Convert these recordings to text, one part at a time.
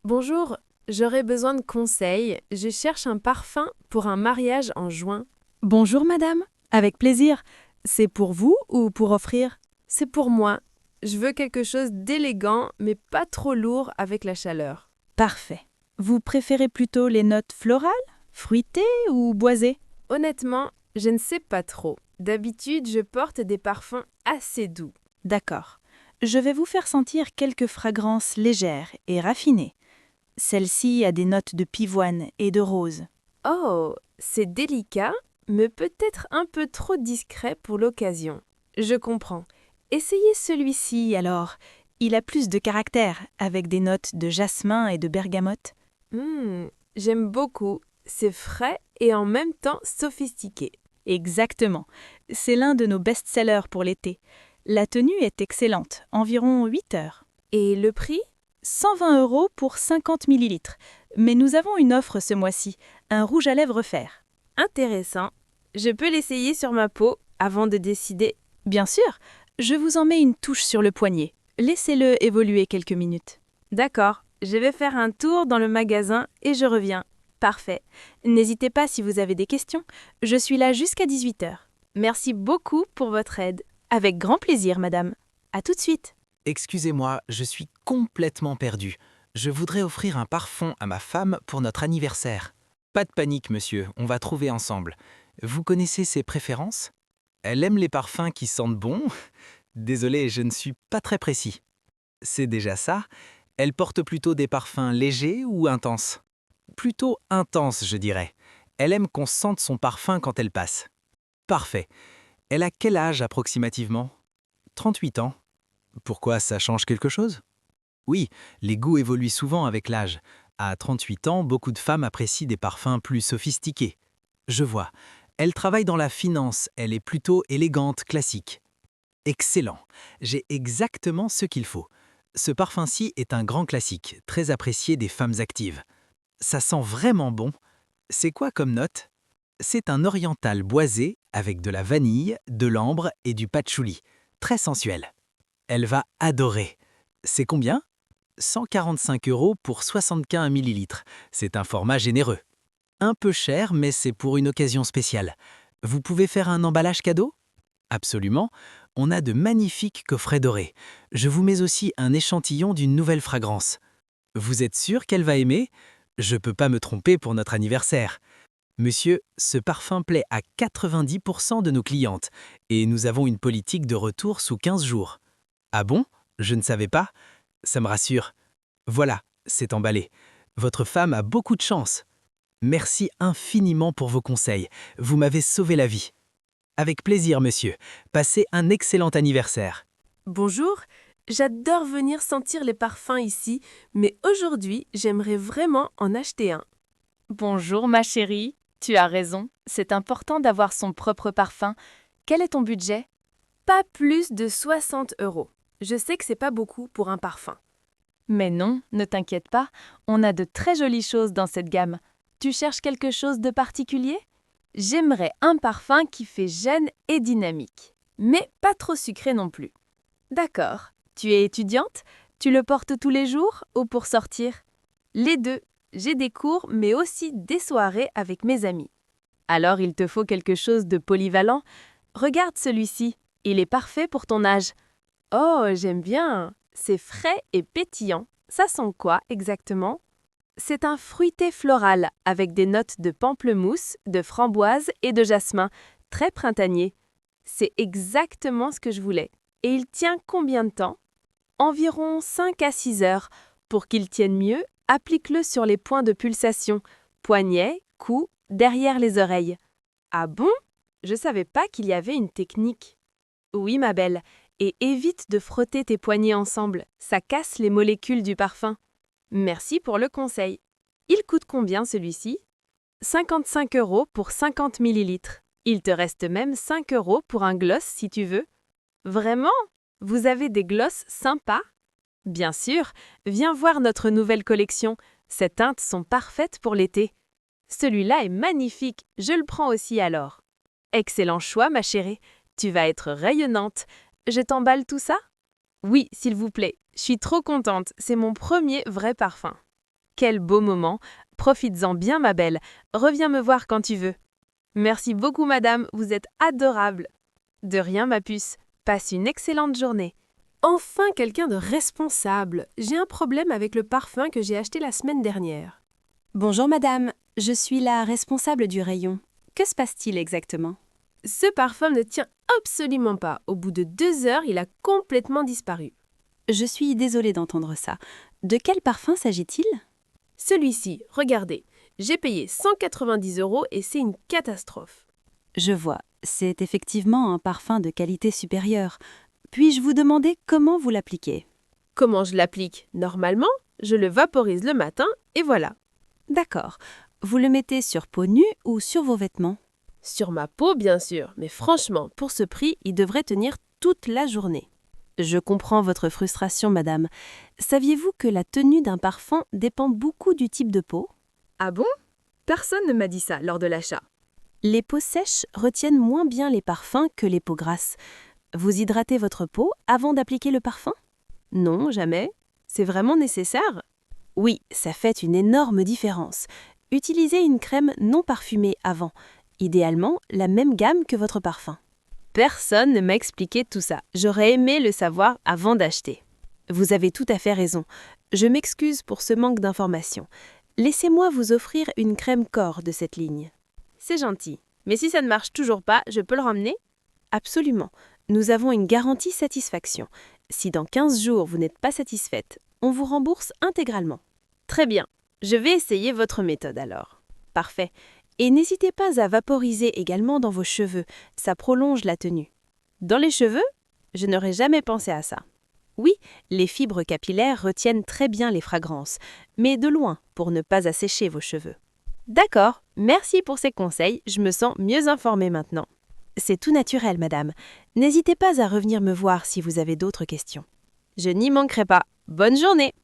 Bonjour, j'aurais besoin de conseils. Je cherche un parfum pour un mariage en juin. Bonjour madame, avec plaisir. C'est pour vous ou pour offrir? C'est pour moi. Je veux quelque chose d'élégant, mais pas trop lourd avec la chaleur. Parfait. Vous préférez plutôt les notes florales, fruitées ou boisées? Honnêtement, je ne sais pas trop. D'habitude, je porte des parfums assez doux. D'accord. Je vais vous faire sentir quelques fragrances légères et raffinées. Celle-ci a des notes de pivoine et de rose. Oh, c'est délicat, mais peut-être un peu trop discret pour l'occasion. Je comprends. Essayez celui-ci alors. Il a plus de caractère, avec des notes de jasmin et de bergamote. J'aime beaucoup. C'est frais et en même temps sophistiqué. Exactement. C'est l'un de nos best-sellers pour l'été. La tenue est excellente, environ 8 heures. Et le prix? 120 € pour 50 millilitres. Mais nous avons une offre ce mois-ci, un rouge à lèvres fer. Intéressant. Je peux l'essayer sur ma peau avant de décider. Bien sûr, je vous en mets une touche sur le poignet. Laissez-le évoluer quelques minutes. D'accord, je vais faire un tour dans le magasin et je reviens. Parfait. N'hésitez pas si vous avez des questions. Je suis là jusqu'à 18 heures. Merci beaucoup pour votre aide. Avec grand plaisir, madame. À tout de suite. Excusez-moi, je suis complètement perdu. Je voudrais offrir un parfum à ma femme pour notre anniversaire. Pas de panique, monsieur, on va trouver ensemble. Vous connaissez ses préférences? Elle aime les parfums qui sentent bon? Désolé, je ne suis pas très précis. C'est déjà ça? Elle porte plutôt des parfums légers ou intenses? Plutôt intenses, je dirais. Elle aime qu'on sente son parfum quand elle passe. Parfait. Elle a quel âge approximativement? 38 ans. Pourquoi, ça change quelque chose? Oui, les goûts évoluent souvent avec l'âge. À 38 ans, beaucoup de femmes apprécient des parfums plus sophistiqués. Je vois. Elle travaille dans la finance, elle est plutôt élégante, classique. Excellent. J'ai exactement ce qu'il faut. Ce parfum-ci est un grand classique, très apprécié des femmes actives. Ça sent vraiment bon. C'est quoi comme note? C'est un oriental boisé avec de la vanille, de l'ambre et du patchouli. Très sensuel. Elle va adorer. C'est combien? 145 € pour 75 millilitres. C'est un format généreux. Un peu cher, mais c'est pour une occasion spéciale. Vous pouvez faire un emballage cadeau? Absolument. On a de magnifiques coffrets dorés. Je vous mets aussi un échantillon d'une nouvelle fragrance. Vous êtes sûr qu'elle va aimer? Je peux pas me tromper pour notre anniversaire. Monsieur, ce parfum plaît à 90% de nos clientes et nous avons une politique de retour sous 15 jours. Ah bon? Je ne savais pas? Ça me rassure. Voilà, c'est emballé. Votre femme a beaucoup de chance. Merci infiniment pour vos conseils. Vous m'avez sauvé la vie. Avec plaisir, monsieur. Passez un excellent anniversaire. Bonjour, j'adore venir sentir les parfums ici, mais aujourd'hui, j'aimerais vraiment en acheter un. Bonjour ma chérie, tu as raison, c'est important d'avoir son propre parfum. Quel est ton budget? Pas plus de 60 euros. Je sais que c'est pas beaucoup pour un parfum. Mais non, ne t'inquiète pas, on a de très jolies choses dans cette gamme. Tu cherches quelque chose de particulier? J'aimerais un parfum qui fait jeune et dynamique, mais pas trop sucré non plus. D'accord. Tu es étudiante? Tu le portes tous les jours ou pour sortir? Les deux. J'ai des cours, mais aussi des soirées avec mes amis. Alors il te faut quelque chose de polyvalent. Regarde celui-ci, il est parfait pour ton âge. Oh, j'aime bien. C'est frais et pétillant. Ça sent quoi exactement? C'est un fruité floral avec des notes de pamplemousse, de framboise et de jasmin, très printanier. C'est exactement ce que je voulais. Et il tient combien de temps? Environ 5 à 6 heures. Pour qu'il tienne mieux, applique-le sur les points de pulsation, poignet, cou, derrière les oreilles. Ah bon? Je savais pas qu'il y avait une technique. Oui, ma belle, et évite de frotter tes poignets ensemble, ça casse les molécules du parfum. Merci pour le conseil. Il coûte combien celui-ci? 55 € pour 50 millilitres. Il te reste même 5 € pour un gloss si tu veux. Vraiment? Vous avez des glosses sympas? Bien sûr, viens voir notre nouvelle collection. Ces teintes sont parfaites pour l'été. Celui-là est magnifique, je le prends aussi alors. Excellent choix, ma chérie. Tu vas être rayonnante. Je t'emballe tout ça? Oui, s'il vous plaît. Je suis trop contente, c'est mon premier vrai parfum. Quel beau moment. Profites-en bien, ma belle. Reviens me voir quand tu veux. Merci beaucoup, madame, vous êtes adorable. De rien, ma puce. Passe une excellente journée. Enfin quelqu'un de responsable. J'ai un problème avec le parfum que j'ai acheté la semaine dernière. Bonjour madame, je suis la responsable du rayon. Que se passe-t-il exactement? Ce parfum ne tient absolument pas. Au bout de 2 heures, il a complètement disparu. Je suis désolée d'entendre ça. De quel parfum s'agit-il? Celui-ci, regardez, j'ai payé 190 € et c'est une catastrophe. Je vois, c'est effectivement un parfum de qualité supérieure. Puis-je vous demander comment vous l'appliquez? Comment je l'applique? Normalement, je le vaporise le matin et voilà. D'accord. Vous le mettez sur peau nue ou sur vos vêtements? Sur ma peau, bien sûr, mais franchement, pour ce prix, il devrait tenir toute la journée. Je comprends votre frustration, madame. Saviez-vous que la tenue d'un parfum dépend beaucoup du type de peau? Ah bon? Personne ne m'a dit ça lors de l'achat. Les peaux sèches retiennent moins bien les parfums que les peaux grasses. Vous hydratez votre peau avant d'appliquer le parfum? Non, jamais. C'est vraiment nécessaire? Oui, ça fait une énorme différence. Utilisez une crème non parfumée avant, idéalement la même gamme que votre parfum. Personne ne m'a expliqué tout ça. J'aurais aimé le savoir avant d'acheter. Vous avez tout à fait raison. Je m'excuse pour ce manque d'informations. Laissez-moi vous offrir une crème corps de cette ligne. C'est gentil. Mais si ça ne marche toujours pas, je peux le ramener? Absolument. Nous avons une garantie satisfaction. Si dans 15 jours vous n'êtes pas satisfaite, on vous rembourse intégralement. Très bien. Je vais essayer votre méthode alors. Parfait. Et n'hésitez pas à vaporiser également dans vos cheveux, ça prolonge la tenue. Dans les cheveux? Je n'aurais jamais pensé à ça. Oui, les fibres capillaires retiennent très bien les fragrances, mais de loin pour ne pas assécher vos cheveux. D'accord, merci pour ces conseils, je me sens mieux informée maintenant. C'est tout naturel, madame. N'hésitez pas à revenir me voir si vous avez d'autres questions. Je n'y manquerai pas. Bonne journée!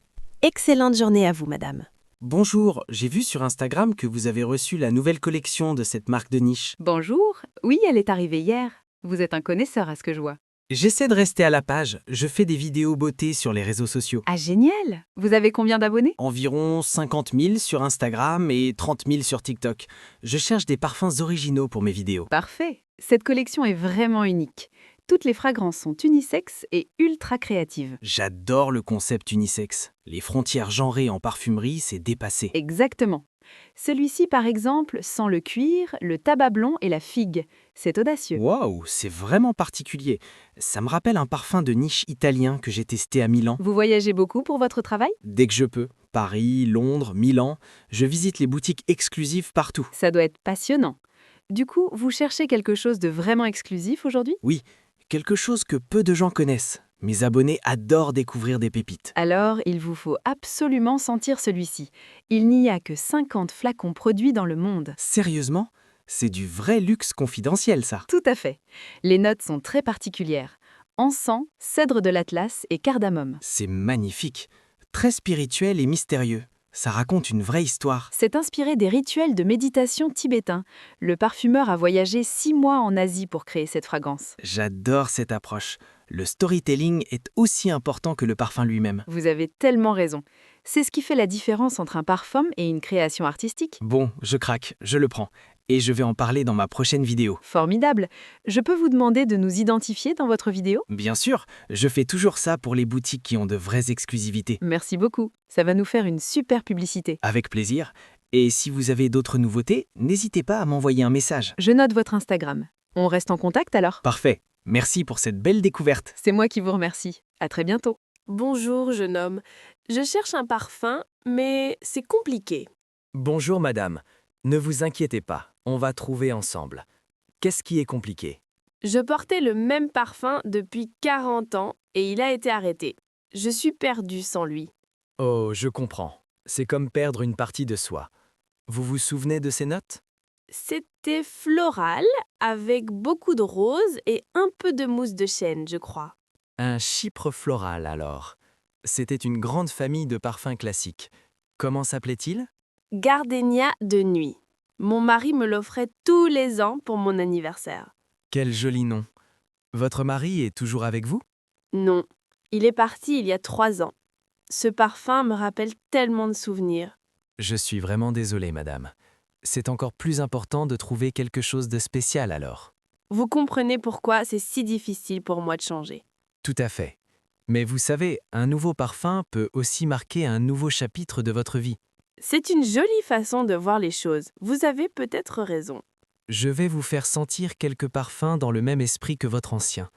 Excellente journée à vous, madame. Bonjour, j'ai vu sur Instagram que vous avez reçu la nouvelle collection de cette marque de niche. Bonjour, oui, elle est arrivée hier. Vous êtes un connaisseur à ce que je vois. J'essaie de rester à la page, je fais des vidéos beauté sur les réseaux sociaux. Ah génial! Vous avez combien d'abonnés? Environ 50 000 sur Instagram et 30 000 sur TikTok. Je cherche des parfums originaux pour mes vidéos. Parfait. Cette collection est vraiment unique. Toutes les fragrances sont unisexes et ultra créatives. J'adore le concept unisexe. Les frontières genrées en parfumerie, c'est dépassé. Exactement. Celui-ci, par exemple, sent le cuir, le tabac blond et la figue. C'est audacieux. Waouh, c'est vraiment particulier. Ça me rappelle un parfum de niche italien que j'ai testé à Milan. Vous voyagez beaucoup pour votre travail? Dès que je peux. Paris, Londres, Milan, je visite les boutiques exclusives partout. Ça doit être passionnant. Du coup, vous cherchez quelque chose de vraiment exclusif aujourd'hui? Oui, quelque chose que peu de gens connaissent. Mes abonnés adorent découvrir des pépites. Alors, il vous faut absolument sentir celui-ci. Il n'y a que 50 flacons produits dans le monde. Sérieusement? C'est du vrai luxe confidentiel, ça. Tout à fait. Les notes sont très particulières. Encens, cèdre de l'Atlas et cardamome. C'est magnifique. Très spirituel et mystérieux. Ça raconte une vraie histoire. C'est inspiré des rituels de méditation tibétains. Le parfumeur a voyagé 6 mois en Asie pour créer cette fragrance. J'adore cette approche. Le storytelling est aussi important que le parfum lui-même. Vous avez tellement raison. C'est ce qui fait la différence entre un parfum et une création artistique. Bon, je craque, je le prends. Et je vais en parler dans ma prochaine vidéo. Formidable. Je peux vous demander de nous identifier dans votre vidéo? Bien sûr, je fais toujours ça pour les boutiques qui ont de vraies exclusivités. Merci beaucoup. Ça va nous faire une super publicité. Avec plaisir. Et si vous avez d'autres nouveautés, n'hésitez pas à m'envoyer un message. Je note votre Instagram. On reste en contact alors? Parfait. Merci pour cette belle découverte. C'est moi qui vous remercie. À très bientôt. Bonjour, jeune homme. Je cherche un parfum, mais c'est compliqué. Bonjour madame, ne vous inquiétez pas, on va trouver ensemble. Qu'est-ce qui est compliqué? Je portais le même parfum depuis 40 ans et il a été arrêté. Je suis perdue sans lui. Oh, je comprends. C'est comme perdre une partie de soi. Vous vous souvenez de ces notes? C'était floral, avec beaucoup de roses et un peu de mousse de chêne, je crois. Un chypre floral alors. C'était une grande famille de parfums classiques. Comment s'appelait-il? Gardenia de nuit. Mon mari me l'offrait tous les ans pour mon anniversaire. Quel joli nom. Votre mari est toujours avec vous? Non, il est parti il y a 3 ans. Ce parfum me rappelle tellement de souvenirs. Je suis vraiment désolé, madame. C'est encore plus important de trouver quelque chose de spécial alors. Vous comprenez pourquoi c'est si difficile pour moi de changer. Tout à fait. Mais vous savez, un nouveau parfum peut aussi marquer un nouveau chapitre de votre vie. C'est une jolie façon de voir les choses. Vous avez peut-être raison. Je vais vous faire sentir quelques parfums dans le même esprit que votre ancien.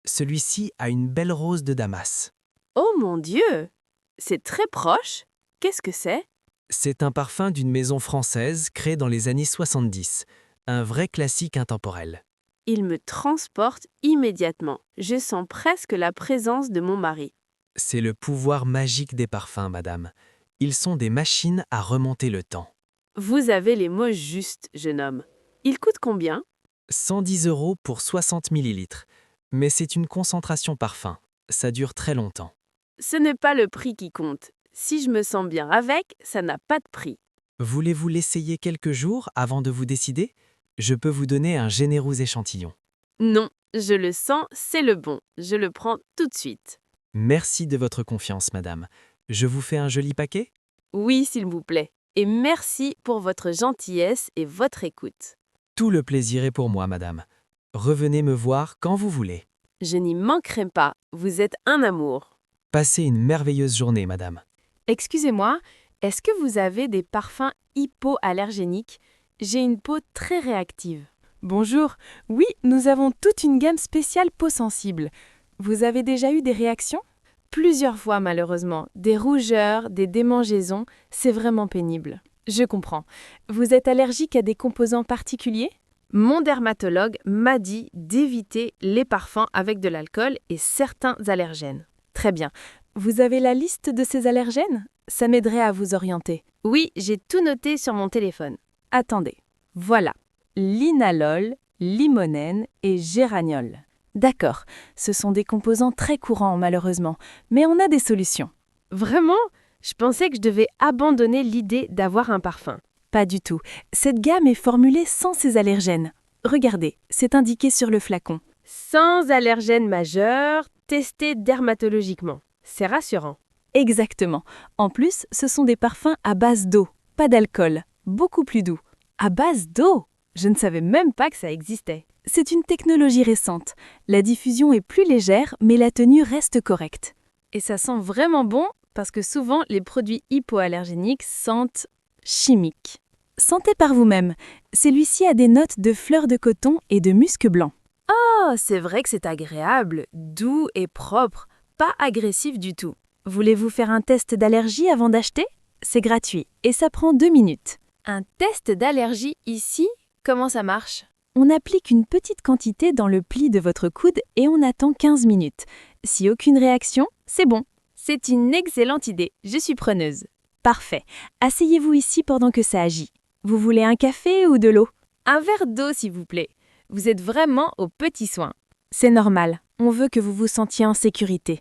Celui-ci a une belle rose de Damas. Oh mon Dieu! C'est très proche. Qu'est-ce que c'est? C'est un parfum d'une maison française créée dans les années 70, un vrai classique intemporel. Il me transporte immédiatement. Je sens presque la présence de mon mari. C'est le pouvoir magique des parfums, madame. Ils sont des machines à remonter le temps. Vous avez les mots justes, jeune homme. Il coûte combien? 110 € pour 60 millilitres. Mais c'est une concentration parfum. Ça dure très longtemps. Ce n'est pas le prix qui compte. Si je me sens bien avec, ça n'a pas de prix. Voulez-vous l'essayer quelques jours avant de vous décider? Je peux vous donner un généreux échantillon. Non, je le sens, c'est le bon. Je le prends tout de suite. Merci de votre confiance, madame. Je vous fais un joli paquet? Oui, s'il vous plaît. Et merci pour votre gentillesse et votre écoute. Tout le plaisir est pour moi, madame. Revenez me voir quand vous voulez. Je n'y manquerai pas. Vous êtes un amour. Passez une merveilleuse journée, madame. Excusez-moi, est-ce que vous avez des parfums hypoallergéniques? J'ai une peau très réactive. Bonjour, oui, nous avons toute une gamme spéciale peau sensible. Vous avez déjà eu des réactions? Plusieurs fois malheureusement, des rougeurs, des démangeaisons, c'est vraiment pénible. Je comprends. Vous êtes allergique à des composants particuliers? Mon dermatologue m'a dit d'éviter les parfums avec de l'alcool et certains allergènes. Très bien. Vous avez la liste de ces allergènes? Ça m'aiderait à vous orienter. Oui, j'ai tout noté sur mon téléphone. Attendez. Voilà. Linalol, limonène et géraniol. D'accord, ce sont des composants très courants malheureusement, mais on a des solutions. Vraiment? Je pensais que je devais abandonner l'idée d'avoir un parfum. Pas du tout. Cette gamme est formulée sans ces allergènes. Regardez, c'est indiqué sur le flacon. Sans allergènes majeurs, testés dermatologiquement. C'est rassurant. Exactement. En plus, ce sont des parfums à base d'eau, pas d'alcool, beaucoup plus doux. À base d'eau? Je ne savais même pas que ça existait. C'est une technologie récente. La diffusion est plus légère, mais la tenue reste correcte. Et ça sent vraiment bon, parce que souvent, les produits hypoallergéniques sentent chimiques. Sentez par vous-même. Celui-ci a des notes de fleurs de coton et de musc blanc. Oh, c'est vrai que c'est agréable, doux et propre, pas agressif du tout. Voulez-vous faire un test d'allergie avant d'acheter? C'est gratuit et ça prend 2 minutes. Un test d'allergie ici? Comment ça marche? On applique une petite quantité dans le pli de votre coude et on attend 15 minutes. Si aucune réaction, c'est bon. C'est une excellente idée, je suis preneuse. Parfait. Asseyez-vous ici pendant que ça agit. Vous voulez un café ou de l'eau? Un verre d'eau, s'il vous plaît. Vous êtes vraiment aux petits soins. C'est normal, on veut que vous vous sentiez en sécurité.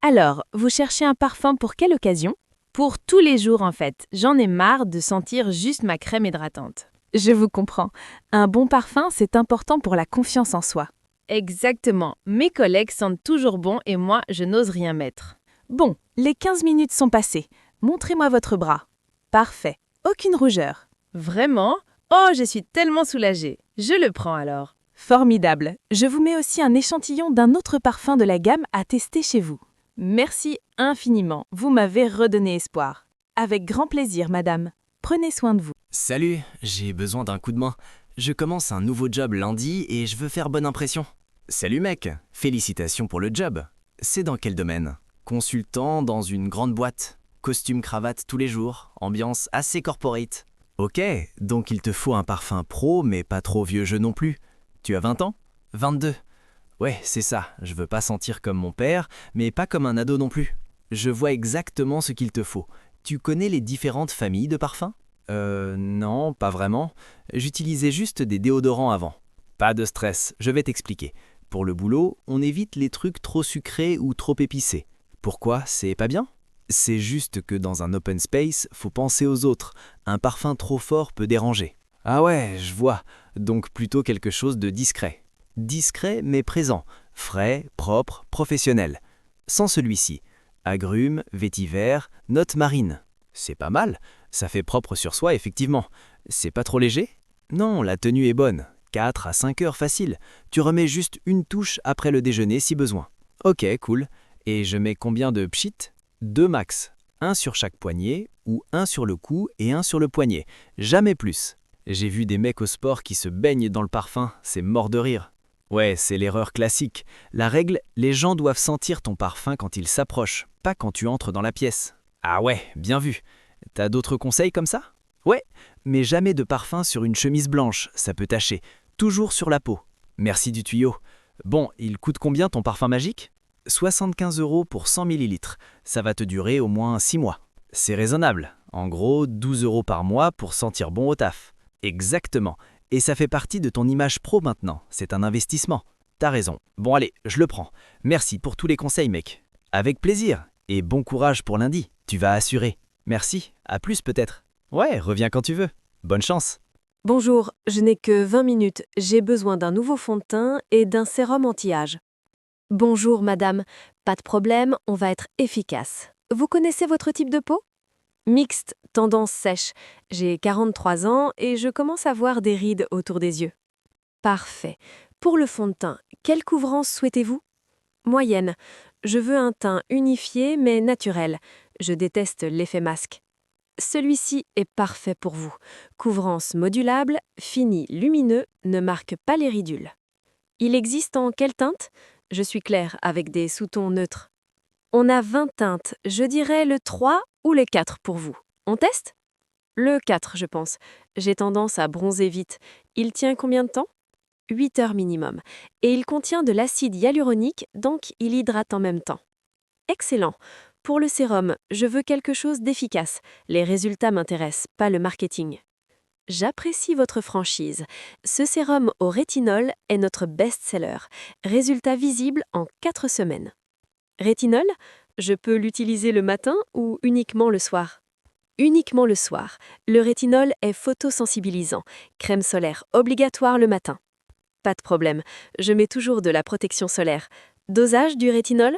Alors, vous cherchez un parfum pour quelle occasion? Pour tous les jours en fait, j'en ai marre de sentir juste ma crème hydratante. Je vous comprends. Un bon parfum, c'est important pour la confiance en soi. Exactement. Mes collègues sentent toujours bon et moi, je n'ose rien mettre. Bon, les 15 minutes sont passées. Montrez-moi votre bras. Parfait. Aucune rougeur. Vraiment? Oh, je suis tellement soulagée. Je le prends alors. Formidable. Je vous mets aussi un échantillon d'un autre parfum de la gamme à tester chez vous. Merci infiniment. Vous m'avez redonné espoir. Avec grand plaisir, madame. Prenez soin de vous. Salut, j'ai besoin d'un coup de main. Je commence un nouveau job lundi et je veux faire bonne impression. Salut mec, félicitations pour le job. C'est dans quel domaine? Consultant dans une grande boîte. Costume cravate tous les jours, ambiance assez corporate. Ok, donc il te faut un parfum pro mais pas trop vieux jeu non plus. Tu as 20 ans? 22. Ouais, c'est ça, je veux pas sentir comme mon père, mais pas comme un ado non plus. Je vois exactement ce qu'il te faut. Tu connais les différentes familles de parfums? Non, pas vraiment. J'utilisais juste des déodorants avant. Pas de stress, je vais t'expliquer. Pour le boulot, on évite les trucs trop sucrés ou trop épicés. Pourquoi? C'est pas bien? C'est juste que dans un open space, faut penser aux autres. Un parfum trop fort peut déranger. Ah ouais, je vois. Donc plutôt quelque chose de discret. Discret mais présent. Frais, propre, professionnel. Sans celui-ci. Agrumes, vétiver, notes marines. C'est pas mal, ça fait propre sur soi effectivement. C'est pas trop léger? Non, la tenue est bonne. 4 à 5 heures facile. Tu remets juste une touche après le déjeuner si besoin. Ok, cool. Et je mets combien de pchit? 2 max. Un sur chaque poignet, ou un sur le cou et un sur le poignet. Jamais plus. J'ai vu des mecs au sport qui se baignent dans le parfum, c'est mort de rire. Ouais, c'est l'erreur classique. La règle, les gens doivent sentir ton parfum quand ils s'approchent, pas quand tu entres dans la pièce. Ah ouais, bien vu. T'as d'autres conseils comme ça? Ouais, mais jamais de parfum sur une chemise blanche, ça peut tacher. Toujours sur la peau. Merci du tuyau. Bon, il coûte combien ton parfum magique? 75 € pour 100 ml. Ça va te durer au moins 6 mois. C'est raisonnable. En gros, 12 € par mois pour sentir bon au taf. Exactement. Et ça fait partie de ton image pro maintenant. C'est un investissement. T'as raison. Bon allez, je le prends. Merci pour tous les conseils, mec. Avec plaisir. Et bon courage pour lundi. Tu vas assurer. Merci. À plus peut-être. Ouais, reviens quand tu veux. Bonne chance. Bonjour, je n'ai que 20 minutes. J'ai besoin d'un nouveau fond de teint et d'un sérum anti-âge. Bonjour madame, pas de problème, on va être efficace. Vous connaissez votre type de peau? Mixte, tendance sèche. J'ai 43 ans et je commence à voir des rides autour des yeux. Parfait. Pour le fond de teint, quelle couvrance souhaitez-vous? Moyenne. Je veux un teint unifié mais naturel. Je déteste l'effet masque. Celui-ci est parfait pour vous. Couvrance modulable, fini lumineux, ne marque pas les ridules. Il existe en quelle teinte? Je suis claire, avec des sous-tons neutres. On a 20 teintes, je dirais le 3 ou le 4 pour vous. On teste? Le 4, je pense. J'ai tendance à bronzer vite. Il tient combien de temps? 8 heures minimum. Et il contient de l'acide hyaluronique, donc il hydrate en même temps. Excellent. Pour le sérum, je veux quelque chose d'efficace. Les résultats m'intéressent, pas le marketing. J'apprécie votre franchise. Ce sérum au rétinol est notre best-seller. Résultat visible en 4 semaines. Rétinol, je peux l'utiliser le matin ou uniquement le soir? Uniquement le soir. Le rétinol est photosensibilisant. Crème solaire obligatoire le matin. Pas de problème, je mets toujours de la protection solaire. Dosage du rétinol?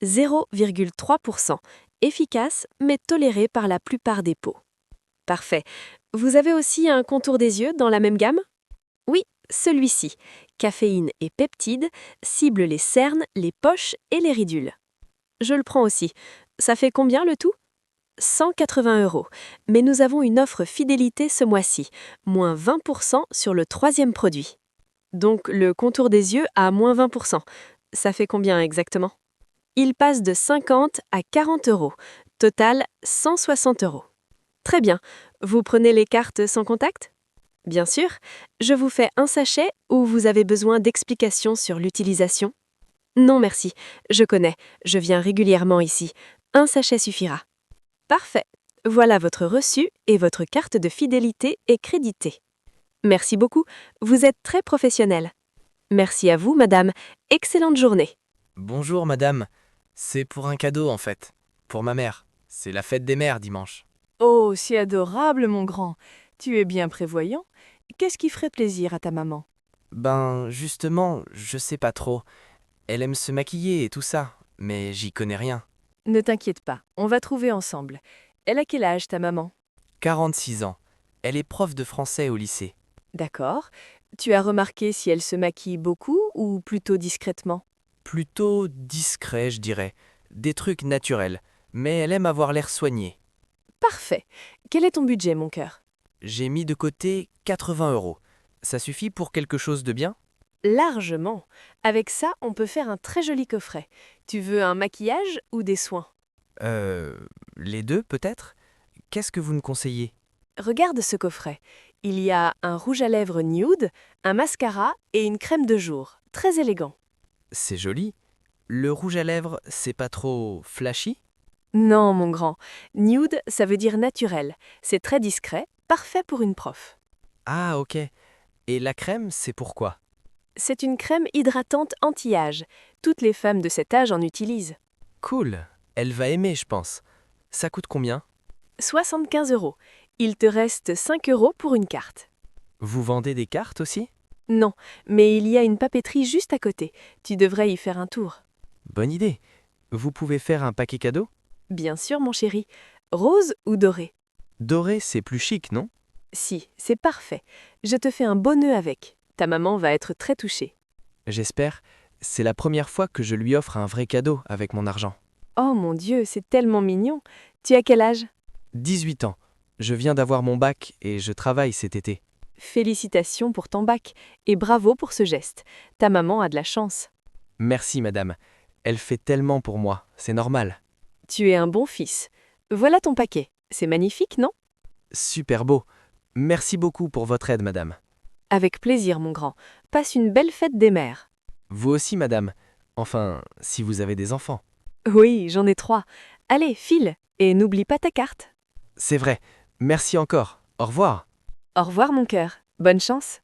0,3%. Efficace, mais toléré par la plupart des peaux. Parfait. Vous avez aussi un contour des yeux dans la même gamme? Oui, celui-ci. Caféine et peptides cible les cernes, les poches et les ridules. Je le prends aussi. Ça fait combien le tout? 180 €. Mais nous avons une offre fidélité ce mois-ci. Moins 20% sur le 3e produit. Donc le contour des yeux à moins 20%. Ça fait combien exactement? Il passe de 50 à 40 €. Total 160 €. Très bien. Vous prenez les cartes sans contact? Bien sûr. Je vous fais un sachet ou vous avez besoin d'explications sur l'utilisation? Non merci. Je connais. Je viens régulièrement ici. Un sachet suffira. Parfait. Voilà votre reçu et votre carte de fidélité est créditée. Merci beaucoup. Vous êtes très professionnelle. Merci à vous, madame. Excellente journée. Bonjour madame, c'est pour un cadeau en fait, pour ma mère. C'est la fête des mères dimanche. Oh, c'est adorable, mon grand. Tu es bien prévoyant. Qu'est-ce qui ferait plaisir à ta maman? Ben justement, je sais pas trop. Elle aime se maquiller et tout ça, mais j'y connais rien. Ne t'inquiète pas, on va trouver ensemble. Elle a quel âge, ta maman? 46 ans. Elle est prof de français au lycée. D'accord. Tu as remarqué si elle se maquille beaucoup ou plutôt discrètement? Plutôt discret, je dirais. Des trucs naturels, mais elle aime avoir l'air soigné. Parfait. Quel est ton budget, mon cœur? J'ai mis de côté 80 €. Ça suffit pour quelque chose de bien? Largement. Avec ça, on peut faire un très joli coffret. Tu veux un maquillage ou des soins? Les deux peut-être? Qu'est-ce que vous me conseillez? Regarde ce coffret. Il y a un rouge à lèvres nude, un mascara et une crème de jour. Très élégant. C'est joli. Le rouge à lèvres, c'est pas trop flashy? Non, mon grand. Nude, ça veut dire naturel. C'est très discret, parfait pour une prof. Ah ok. Et la crème, c'est pourquoi? C'est une crème hydratante anti-âge. Toutes les femmes de cet âge en utilisent. Cool. Elle va aimer, je pense. Ça coûte combien? 75 €. Il te reste 5 € pour une carte. Vous vendez des cartes aussi? Non, mais il y a une papeterie juste à côté. Tu devrais y faire un tour. Bonne idée. Vous pouvez faire un paquet cadeau? Bien sûr, mon chéri. Rose ou doré? Doré, c'est plus chic, non? Si, c'est parfait. Je te fais un beau nœud avec. Ta maman va être très touchée. J'espère. C'est la première fois que je lui offre un vrai cadeau avec mon argent. Oh mon Dieu, c'est tellement mignon. Tu as quel âge? 18 ans. Je viens d'avoir mon bac et je travaille cet été. Félicitations pour ton bac et bravo pour ce geste. Ta maman a de la chance. Merci, madame. Elle fait tellement pour moi, c'est normal. Tu es un bon fils. Voilà ton paquet. C'est magnifique, non? Super beau. Merci beaucoup pour votre aide, madame. Avec plaisir, mon grand. Passe une belle fête des mères. Vous aussi, madame. Enfin, si vous avez des enfants. Oui, j'en ai 3. Allez, file, et n'oublie pas ta carte. C'est vrai. Merci encore. Au revoir. Au revoir, mon cœur. Bonne chance.